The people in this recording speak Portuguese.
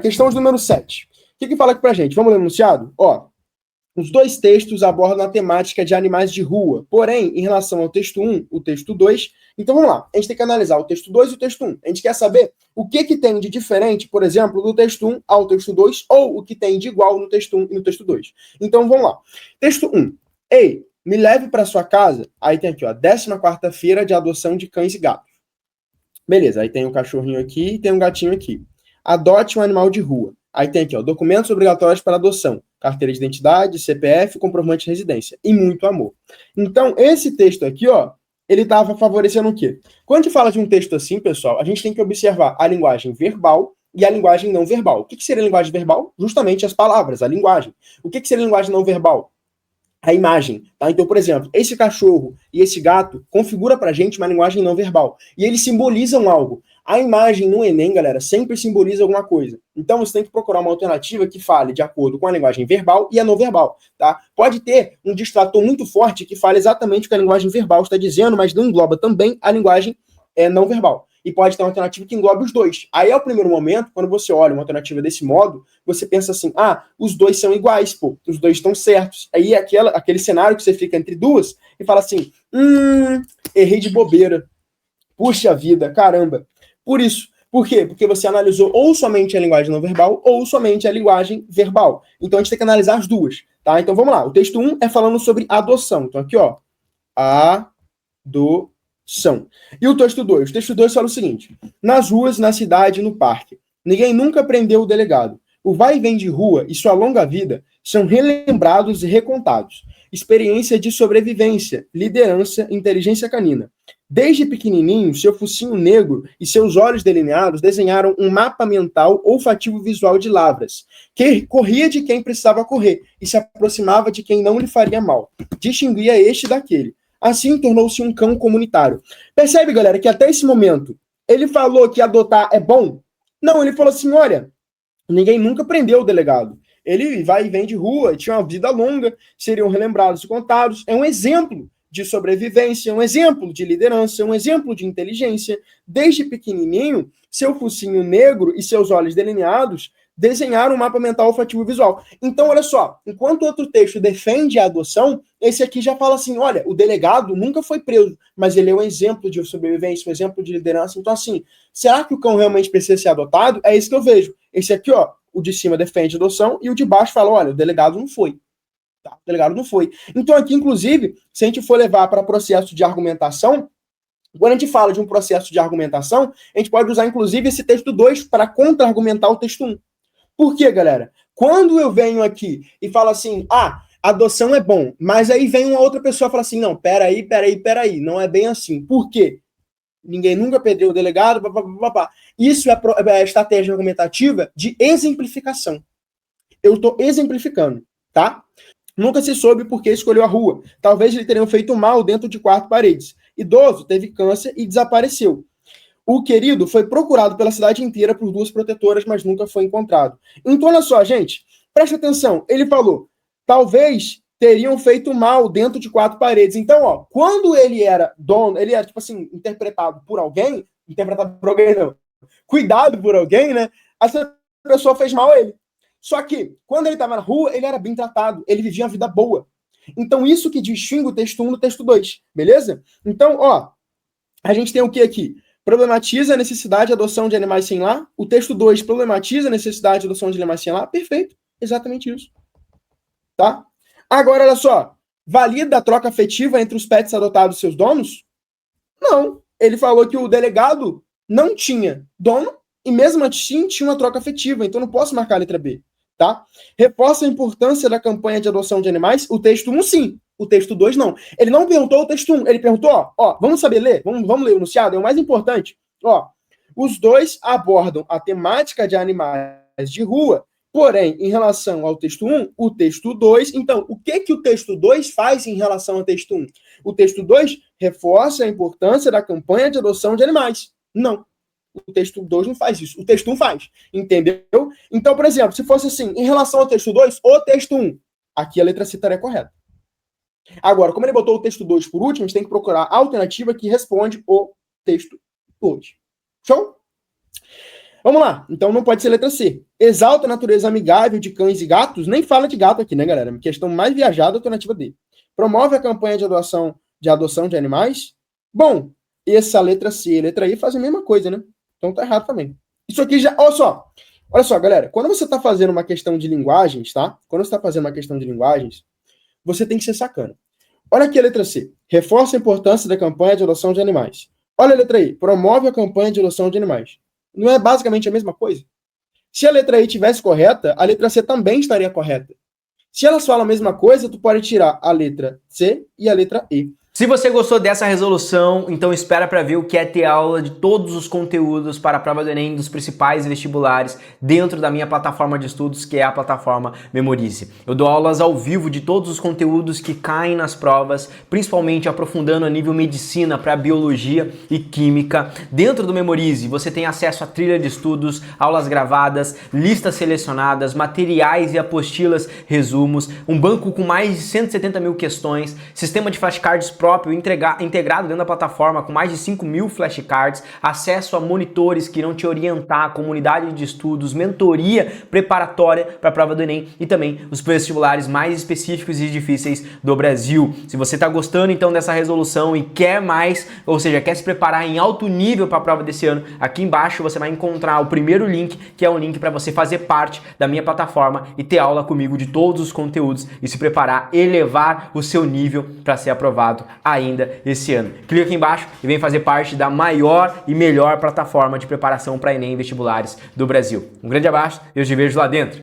Questão de número 7. O que fala aqui pra gente? Vamos ler o enunciado? Ó, os dois textos abordam a temática de animais de rua. Porém, em relação ao texto 1, o texto 2... Então, vamos lá. A gente tem que analisar o texto 2 e o texto 1. A gente quer saber o que tem de diferente, por exemplo, do texto 1 ao texto 2, ou o que tem de igual no texto 1 e no texto 2. Então, vamos lá. Texto 1. Ei, me leve para sua casa. Aí tem aqui, ó, 14ª-feira de adoção de cães e gatos. Beleza, aí tem um cachorrinho aqui e tem um gatinho aqui. Adote um animal de rua. Aí tem aqui, ó, documentos obrigatórios para adoção. Carteira de identidade, CPF, comprovante de residência. E muito amor. Então, esse texto aqui, ó, ele estava favorecendo o quê? Quando a gente fala de um texto assim, pessoal, a gente tem que observar a linguagem verbal e a linguagem não verbal. O que seria a linguagem verbal? Justamente as palavras, a linguagem. O que seria a linguagem não verbal? A imagem, tá? Então, por exemplo, esse cachorro e esse gato configura pra gente uma linguagem não verbal. E eles simbolizam algo. A imagem no Enem, galera, sempre simboliza alguma coisa. Então, você tem que procurar uma alternativa que fale de acordo com a linguagem verbal e a não verbal, tá? Pode ter um distrator muito forte que fale exatamente o que a linguagem verbal está dizendo, mas não engloba também a linguagem não verbal. E pode ter uma alternativa que englobe os dois. Aí, ao primeiro momento, quando você olha uma alternativa desse modo, você pensa assim, os dois são iguais, pô, os dois estão certos. Aí, aquele cenário que você fica entre duas e fala assim, errei de bobeira. Puxa vida, caramba. Por isso. Por quê? Porque você analisou ou somente a linguagem não verbal ou somente a linguagem verbal. Então, a gente tem que analisar as duas, tá? Então, vamos lá. O texto 1 é falando sobre adoção. Então, aqui, ó, adoção. E o texto 2? O texto 2 fala o seguinte: nas ruas, na cidade, no parque, ninguém nunca prendeu o delegado. O vai e vem de rua e sua longa vida são relembrados e recontados. Experiência de sobrevivência, liderança, inteligência canina. Desde pequenininho, seu focinho negro e seus olhos delineados desenharam um mapa mental olfativo visual de lavras, que corria de quem precisava correr e se aproximava de quem não lhe faria mal. Distinguia este daquele. Assim, tornou-se um cão comunitário. Percebe, galera, que até esse momento ele falou que adotar é bom? Não, ele falou assim, olha, ninguém nunca prendeu o delegado. Ele vai e vem de rua, tinha uma vida longa, seriam relembrados e contados. É um exemplo de sobrevivência, um exemplo de liderança, um exemplo de inteligência. Desde pequenininho, seu focinho negro e seus olhos delineados desenharam um mapa mental olfativo visual. Então, olha só, enquanto outro texto defende a adoção, esse aqui já fala assim, olha, o delegado nunca foi preso, mas ele é um exemplo de sobrevivência, um exemplo de liderança. Então, assim, será que o cão realmente precisa ser adotado? É isso que eu vejo. Esse aqui, ó, o de cima defende a adoção e o de baixo fala, olha, o delegado não foi. Tá? O delegado não foi. Então, aqui, inclusive, se a gente for levar para processo de argumentação, quando a gente fala de um processo de argumentação, a gente pode usar, inclusive, esse texto 2 para contra-argumentar o texto 1. Por quê, galera? Quando eu venho aqui e falo assim, adoção é bom, mas aí vem uma outra pessoa e fala assim, não, peraí, não é bem assim. Por quê? Ninguém nunca perdeu o delegado, Isso é a estratégia argumentativa de exemplificação. Eu estou exemplificando, tá? Nunca se soube por que escolheu a rua. Talvez ele tenha feito mal dentro de 4 paredes. Idoso, teve câncer e desapareceu. O querido foi procurado pela cidade inteira por 2 protetoras, mas nunca foi encontrado. Então, olha só, gente, preste atenção. Ele falou, talvez teriam feito mal dentro de 4 paredes. Então, ó, quando ele era dono, ele era, tipo assim, interpretado por alguém não, cuidado por alguém, né? Essa pessoa fez mal a ele. Só que, quando ele estava na rua, ele era bem tratado, ele vivia uma vida boa. Então, isso que distingue o texto 1 do texto 2, beleza? Então, ó, a gente tem o que aqui? Problematiza a necessidade de adoção de animais sem lar. O texto 2 problematiza a necessidade de adoção de animais sem lar. Perfeito. Exatamente isso. Tá? Agora, olha só. Valida a troca afetiva entre os pets adotados e seus donos? Não. Ele falou que o delegado não tinha dono e mesmo assim tinha uma troca afetiva. Então, não posso marcar a letra B. Tá? Reforça a importância da campanha de adoção de animais. O texto 1, sim. O texto 2, não. Ele não perguntou o texto 1. Ele perguntou, ó, vamos saber ler? Vamos ler o enunciado? É o mais importante. Ó, os dois abordam a temática de animais de rua, porém, em relação ao texto 1, o texto 2... Então, o que o texto 2 faz em relação ao texto 1? O texto 2 reforça a importância da campanha de adoção de animais. Não. O texto 2 não faz isso. O texto 1 faz. Entendeu? Então, por exemplo, se fosse assim, em relação ao texto 2, o texto 1, aqui a letra C estaria correta. Agora, como ele botou o texto 2 por último, a gente tem que procurar a alternativa que responde o texto 2. Show? Vamos lá. Então não pode ser letra C. Exalta a natureza amigável de cães e gatos. Nem fala de gato aqui, né, galera? Questão mais viajada, alternativa D. Promove a campanha de adoção de animais. Bom, essa letra C e letra I fazem a mesma coisa, né? Então tá errado também. Isso aqui já... Olha só, galera. Quando você tá fazendo uma questão de linguagens, tá? Quando você tá fazendo uma questão de linguagens, você tem que ser sacana. Olha aqui a letra C. Reforça a importância da campanha de adoção de animais. Olha a letra I. Promove a campanha de adoção de animais. Não é basicamente a mesma coisa? Se a letra I estivesse correta, a letra C também estaria correta. Se elas falam a mesma coisa, tu pode tirar a letra C e a letra E. Se você gostou dessa resolução, então espera para ver o que é ter aula de todos os conteúdos para a prova do Enem dos principais vestibulares dentro da minha plataforma de estudos, que é a plataforma Memorize. Eu dou aulas ao vivo de todos os conteúdos que caem nas provas, principalmente aprofundando a nível medicina para biologia e química. Dentro do Memorize, você tem acesso a trilha de estudos, aulas gravadas, listas selecionadas, materiais e apostilas, resumos, um banco com mais de 170 mil questões, sistema de flashcards próprio integrado dentro da plataforma com mais de 5.000 flashcards, acesso a monitores que irão te orientar, comunidade de estudos, mentoria preparatória para a prova do Enem e também os vestibulares mais específicos e difíceis do Brasil. Se você está gostando então dessa resolução e quer mais, ou seja, quer se preparar em alto nível para a prova desse ano, aqui embaixo você vai encontrar o primeiro link, que é um link para você fazer parte da minha plataforma e ter aula comigo de todos os conteúdos e se preparar, elevar o seu nível para ser aprovado ainda esse ano. Clica aqui embaixo e vem fazer parte da maior e melhor plataforma de preparação para Enem e vestibulares do Brasil. Um grande abraço e eu te vejo lá dentro.